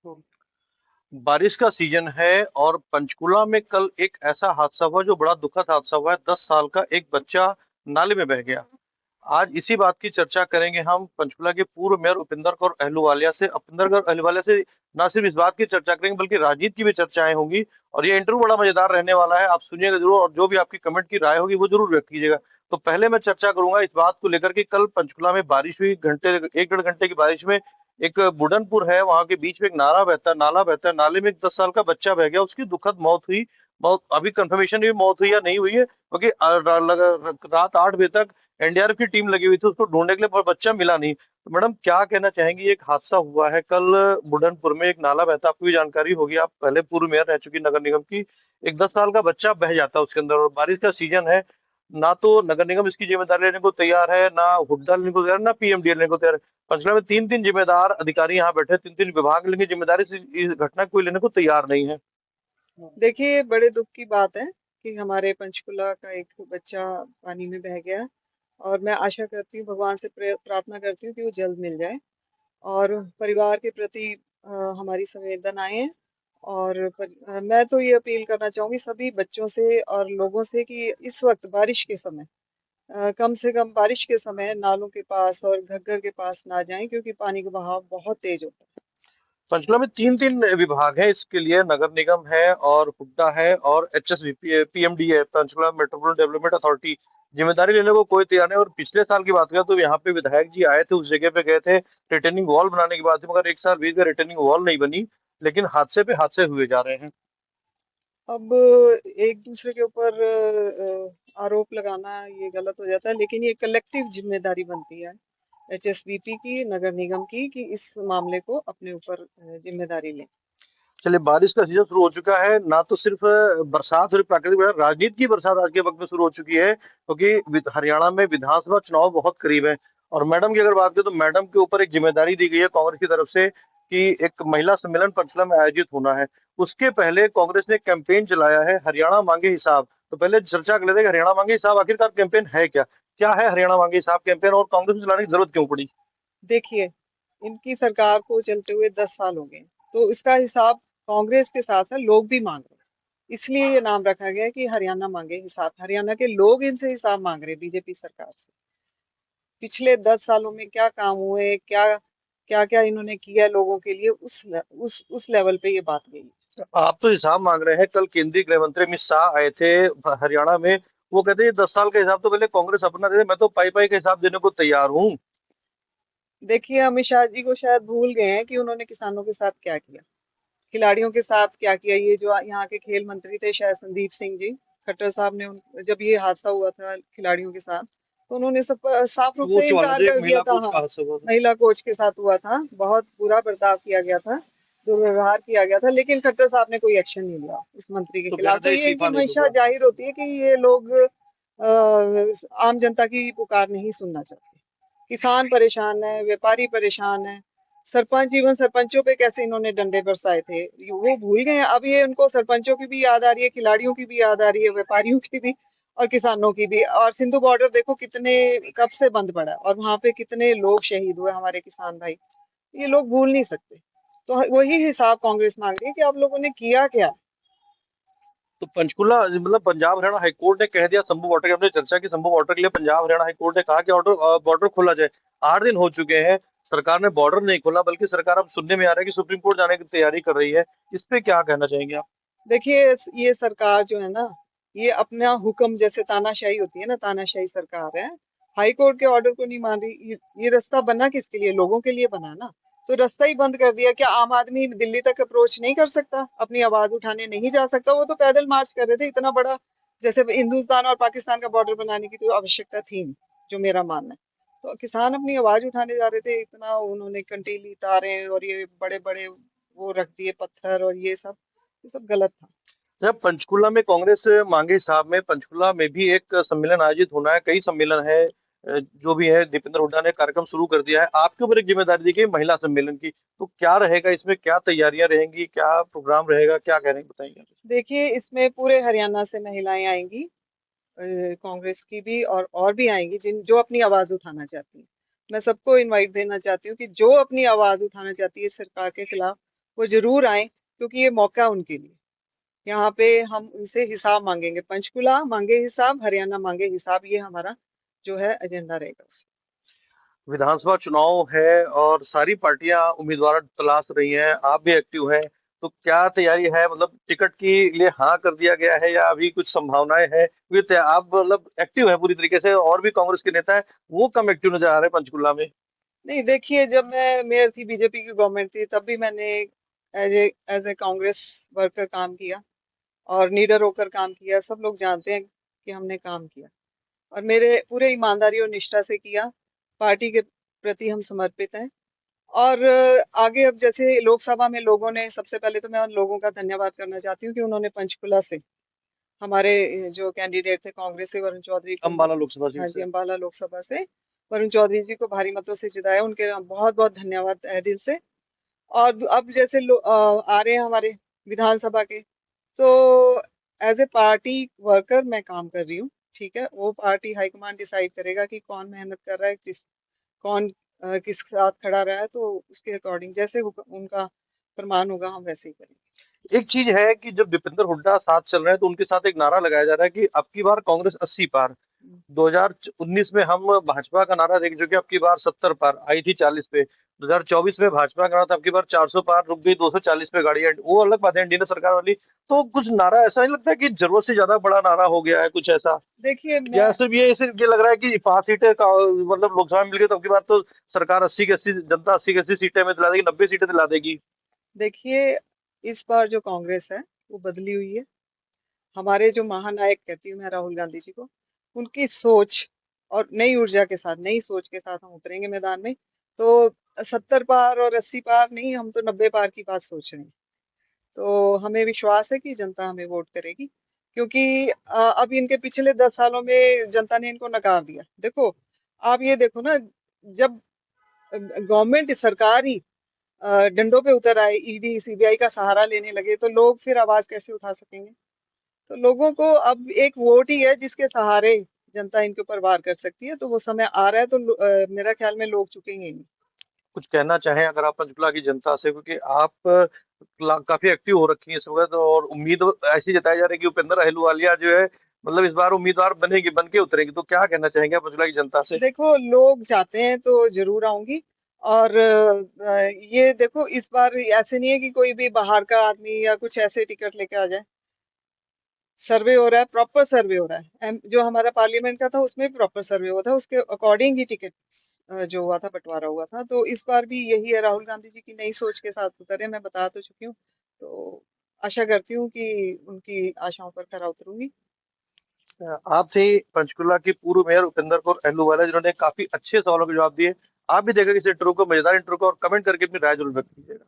तो बारिश का सीजन है और पंचकुला में कल एक ऐसा हादसा हुआ जो बड़ा दुखद हादसा हुआ है। 10 साल का एक बच्चा नाले में बह गया। आज इसी बात की चर्चा करेंगे हम पंचकुला के पूर्व मेयर उपिंदर कौर अहलूवालिया से। उपिंदर कौर अहलूवालिया से न सिर्फ इस बात की चर्चा करेंगे बल्कि राजनीति की भी चर्चाएं होंगी। और ये इंटरव्यू बड़ा मजेदार रहने वाला है, आप सुनिएगा जरूर और जो भी आपकी कमेंट की राय होगी वो जरूर व्यक्त कीजिएगा। तो पहले मैं चर्चा करूंगा इस बात को लेकर कि कल पंचकुला में बारिश हुई, घंटे 1 डेढ़ घंटे की बारिश में एक बुडनपुर है, वहां के बीच में एक नाला बहता है, नाले में एक 10 साल का बच्चा बह गया, उसकी दुखद मौत हुई। मौत अभी कंफर्मेशन हुई मौत हुई या नहीं हुई है, क्योंकि रात 8 बजे तक एनडीआरएफ की टीम लगी हुई थी उसको ढूंढने के लिए, पर बच्चा मिला नहीं। तो मैडम क्या कहना चाहेंगी, एक हादसा हुआ है कल बुढ़नपुर में, एक नाला बहता, आपको भी जानकारी होगी, आप पहले पूर्व मेयर रह चुकी नगर निगम की। एक 10 साल का बच्चा बह जाता है उसके अंदर, और बारिश का सीजन है। ना तो नगर निगम इसकी जिम्मेदारी लेने को तैयार है, ना हुड्डा लेने को तैयार है, ना पीएमडी लेने को तैयार है। पंचकुला में तीन तीन जिम्मेदार अधिकारी यहाँ बैठे, तीन तीन विभाग लेंगे जिम्मेदारी से, इस घटना कोई लेने को तैयार नहीं है। देखिए, बड़े दुख की बात है कि हमारे पंचकुला का एक बच्चा पानी में बह गया। और मैं आशा करती हूँ, भगवान से प्रार्थना करती हूँ कि वो जल्द मिल जाए। और परिवार के प्रति हमारी संवेदनाएं हैं। और मैं तो ये अपील करना चाहूंगी सभी बच्चों से और लोगों से कि इस वक्त बारिश के समय कम से कम बारिश के समय नालों के पास और घग्गर के पास ना जाएं, क्योंकि पानी का बहाव बहुत तेज होता है। पंचकुला में तीन तीन विभाग है इसके लिए, नगर निगम है और हुड्डा है और एचएसबी पीएमडी है, पंचकुला मेट्रोपॉलिटन डेवलपमेंट अथॉरिटी। जिम्मेदारी लेने को कोई तैयार नहीं। और पिछले साल की बात करें तो यहाँ पे विधायक जी आए थे, उस जगह पे गए थे, रिटर्निंग वॉल बनाने की बात थी, मगर 1 साल बीत गया, रिटर्निंग वॉल नहीं बनी। लेकिन हादसे पे हादसे हुए जा रहे हैं। अब एक दूसरे के ऊपर आरोप लगाना ये गलत हो जाता है, लेकिन ये कलेक्टिव जिम्मेदारी बनती है एचएसबीपी की, नगर निगम की, कि इस मामले को अपने ऊपर जिम्मेदारी लें। चलिए, बारिश का सीजन शुरू हो चुका है, ना तो सिर्फ बरसात और प्राकृतिक बरसात, राजनीति की बरसात आज के वक्त में शुरू हो चुकी है, क्योंकि हरियाणा में विधानसभा चुनाव बहुत करीब है। और मैडम की अगर बात करें तो मैडम के ऊपर एक जिम्मेदारी दी गई है कांग्रेस की तरफ से कि एक महिला सम्मेलन पंचकुला में आयोजित होना है। उसके पहले कांग्रेस ने कैंपेन चलाया है, हरियाणा मांगे हिसाब। तो पहले चर्चा कर लेते हैं कि हरियाणा मांगे हिसाब आखिरकार कैंपेन है क्या, क्या है हरियाणा मांगे हिसाब कैंपेन, और कांग्रेस में चलाने की जरूरत क्यों पड़ी। देखिए, इनकी सरकार को चलते हुए 10 साल हो गए, तो इसका हिसाब कांग्रेस के साथ है, लोग भी मांग रहे हैं। इसलिए ये नाम रखा गया है कि हरियाणा मांगे हिसाब। हरियाणा के लोग इनसे हिसाब मांग रहे हैं बीजेपी सरकार से। पिछले 10 सालों में क्या काम हुए, क्या क्या क्या इन्होंने किया लोगों के लिए, उस लेवल पे ये बात गई। आप तो हिसाब मांग रहे हैं, कल केंद्रीय गृह मंत्री अमित शाह आए थे हरियाणा में। वो कहते हैं 10 साल का हिसाब तो पहले कांग्रेस अपना दे दे, मैं तो पाई पाई का हिसाब देने को तैयार हूँ। देखिए, अमित शाह जी को शायद भूल गए हैं कि उन्होंने किसानों के साथ क्या किया, खिलाड़ियों के साथ क्या किया। ये जो यहाँ के खेल मंत्री थे, शायद संदीप सिंह जी खट्टर साहब ने जब ये हादसा हुआ था खिलाड़ियों के साथ, तो उन्होंने सब साफ रूप वो से चौवाल इनकार जो एक कर दिया महिला था। कोच हाँ, का हादसा हुआ था। महिला कोच के साथ हुआ था, बहुत बुरा बर्ताव किया गया था, दुर्व्यवहार किया गया था, लेकिन खट्टर साहब ने कोई एक्शन नहीं लिया उस मंत्री के तो खिलाफ। कहना तो था ये इनकी इस्तीफा दे मंशा दूंगा। जाहिर होती है कि ये लोग आम जनता की पुकार नहीं सुनना चाहते। किसान परेशान है, व्यापारी परेशान है। सरपंच, इवन सरपंचों पे कैसे इन्होंने डंडे बरसाए थे, वो भूल गए हैं। अब ये उनको सरपंचों की भी याद आ रही है, खिलाड़ियों की भी याद आ रही है, व्यापारियों की भी और किसानों की भी। और सिंधु बॉर्डर देखो कितने कब से बंद पड़ा है, और वहां पे कितने लोग शहीद हुए हमारे किसान भाई। ये लोग भूल नहीं सकते। तो वही हिसाब कांग्रेस मांग रही है कि आप लोगों ने किया क्या। तो पंचकुला मतलब पंजाब हरियाणा हाईकोर्ट ने कह दिया, शंभू वाटर की हमने चर्चा की, शंभू वाटर के लिए पंजाब हरियाणा हाईकोर्ट ने कहा कि ऑर्डर बॉर्डर खोला जाए। 8 दिन हो चुके हैं, सरकार ने बॉर्डर नहीं खोला, बल्कि सरकार अब सुनने में आ रहा है कि सुप्रीम कोर्ट जाने की तैयारी कर रही है। इस पे क्या कहना चाहेंगे आप। देखिए, ये सरकार जो है ना, ये अपना हुक्म, जैसे तानाशाही होती है ना, तानाशाही सरकार है। हाई कोर्ट के ऑर्डर को नहीं मान रही। ये रास्ता बना किसके लिए, लोगों के लिए बना ना। तो रास्ता ही बंद कर दिया। क्या आम आदमी दिल्ली तक अप्रोच नहीं कर सकता, अपनी आवाज उठाने नहीं जा सकता? वो तो पैदल मार्च कर रहे थे, इतना बड़ा। जैसे हिंदुस्तान और पाकिस्तान का बॉर्डर बनाने की तो आवश्यकता थी नहीं, जो मेरा मानना है। तो किसान अपनी आवाज उठाने जा रहे थे, इतना उन्होंने कंटीली तारें और ये बड़े बड़े वो रख दिए पत्थर, और ये सब गलत था। जब पंचकुला में कांग्रेस मांगे साहब में पंचकुला में भी एक सम्मेलन आयोजित होना है, कई सम्मेलन है, जो भी है दीपेंद्र हुड्डा ने कार्यक्रम शुरू कर दिया है, आपके ऊपर एक जिम्मेदारी दी गई महिला सम्मेलन की। तो क्या रहेगा इसमें, क्या तैयारियां रहेंगी, क्या प्रोग्राम रहेगा, क्या कह रहे हैं बताइए। देखिए, इसमें पूरे हरियाणा से महिलाएं आएंगी, कांग्रेस की भी और भी आएंगी, जिन जो अपनी आवाज उठाना चाहती हैं। मैं सबको इनवाइट देना चाहती हूँ कि जो अपनी आवाज उठाना चाहती है सरकार के खिलाफ, वो जरूर आए, क्योंकि ये मौका है उनके लिए। यहाँ पे हम उनसे हिसाब मांगेंगे, पंचकुला मांगे हिसाब, हरियाणा मांगे हिसाब, ये हमारा जो है एजेंडा रहेगा उसमें। विधानसभा चुनाव है और सारी पार्टियां उम्मीदवार तलाश रही हैं, आप भी एक्टिव हैं, तो क्या तैयारी है? मतलब टिकट के लिए हाँ कर दिया गया है या अभी कुछ संभावनाएं हैं? क्योंकि आप मतलब एक्टिव हैं पूरी तरीके से, और भी कांग्रेस के नेता हैं, वो कम एक्टिव नजर आ रहे हैं पंचकुला में। नहीं, देखिए, जब मैं मेयर थी, बीजेपी की गवर्नमेंट थी, तब भी मैंने एज ए कांग्रेस वर्कर काम किया और लीडर होकर काम किया। सब लोग जानते हैं कि हमने काम किया और मेरे पूरे ईमानदारी और निष्ठा से किया। पार्टी के प्रति हम समर्पित हैं। और आगे अब जैसे लोकसभा में लोगों ने, सबसे पहले तो मैं उन लोगों का धन्यवाद करना चाहती हूँ कि उन्होंने पंचकुला से हमारे जो कैंडिडेट थे कांग्रेस से, वरुण चौधरी को, अम्बाला लोकसभा हाँ सीट जी, से। अम्बाला लोकसभा से वरुण चौधरी जी को भारी मतों से जिताया। उनके बहुत बहुत धन्यवाद तहे दिल से। और अब जैसे आ रहे हैं हमारे विधानसभा के, तो एज ए पार्टी वर्कर मैं काम कर रही हूँ। ठीक है, वो पार्टी हाईकमान डिसाइड करेगा कि कौन मेहनत कर रहा है, कौन किसके साथ खड़ा रहा है, तो उसके अकॉर्डिंग जैसे उनका फरमान होगा हम वैसे ही करेंगे। एक चीज है कि जब दीपेंद्र हुड्डा साथ चल रहे हैं तो उनके साथ एक नारा लगाया जा रहा है कि अब की बार कांग्रेस 80 पार। हम्म, 2019 में हम भाजपा का नारा देख चुके, अब की बार 70 पार आई थी 40 पे। 2024 में भाजपा का नारा था अब की बार 400 पार, रुक गई 240 पे गाड़ी। वो अलग बात है, इंडियन सरकार वाली। तो कुछ नारा ऐसा नहीं लगता कि जरूरत से ज्यादा बड़ा नारा हो गया है कुछ ऐसा? देखिए या मैं सिर्फ ये लग रहा है कि 5 सीटें मतलब लोकसभा में मिल गई तो अब की बार तो सरकार 80 की 80, जनता 80 की 80 सीटें में दिला देगी, 90 सीटें दिला देगी। देखिए, इस बार जो कांग्रेस है वो बदली हुई है। हमारे जो महानायक कहती हूँ मैं राहुल गांधी जी को, उनकी सोच और नई ऊर्जा के साथ, नई सोच के साथ हम उतरेंगे मैदान में। तो 70 पार और 80 पार नहीं, हम तो 90 पार की बात सोच रहे हैं। तो हमें विश्वास है कि जनता हमें वोट करेगी, क्योंकि अब इनके पिछले 10 सालों में जनता ने इनको नकार दिया। देखो, आप ये देखो ना, जब गवर्नमेंट सरकार ही डंडों पे उतर आए, ईडी सीबीआई का सहारा लेने लगे, तो लोग फिर आवाज कैसे उठा सकेंगे? तो लोगों को अब एक वोट ही है जिसके सहारे जनता इनके ऊपर वार कर सकती है। तो वो समय आ रहा है, तो मेरा ख्याल में लोग चुकेंगे नहीं। कुछ कहना चाहें अगर आप पंचकुला की जनता से, क्योंकि आप काफी एक्टिव हो रखी हैं इस वक्त, और उम्मीद ऐसी जताई जा रही है कि उपेंद्र अहलूवालिया जो है मतलब इस बार उम्मीदवार बनेगी, बन के उतरेगी, तो क्या कहना चाहेंगे आप पंचकुला की जनता से? देखो, लोग चाहते हैं तो जरूर आऊंगी। और ये देखो, इस बार ऐसे नहीं है कि कोई भी बाहर का आदमी या कुछ ऐसे टिकट लेके आ जाए। सर्वे हो रहा है, प्रॉपर सर्वे हो रहा है। जो हमारा पार्लियामेंट का था उसमें भी प्रॉपर सर्वे हुआ था, उसके अकॉर्डिंग ही टिकट जो हुआ था, बंटवारा हुआ था। तो इस बार भी यही है, राहुल गांधी जी की नई सोच के साथ उतरे, मैं बता तो चुकी हूँ। तो आशा करती हूँ कि उनकी आशाओं पर खरा उतरूंगी। आप थे पंचकुला की पूर्व मेयर उपेंद्र कौर अहलूवालिया, जिन्होंने काफी अच्छे सवालों के जवाब दिए। आप भी देखा इस इंटरव्यू को, मजेदार इंटरव्यू को, और कमेंट करके अपनी राय जरूर व्यक्त कीजिएगा।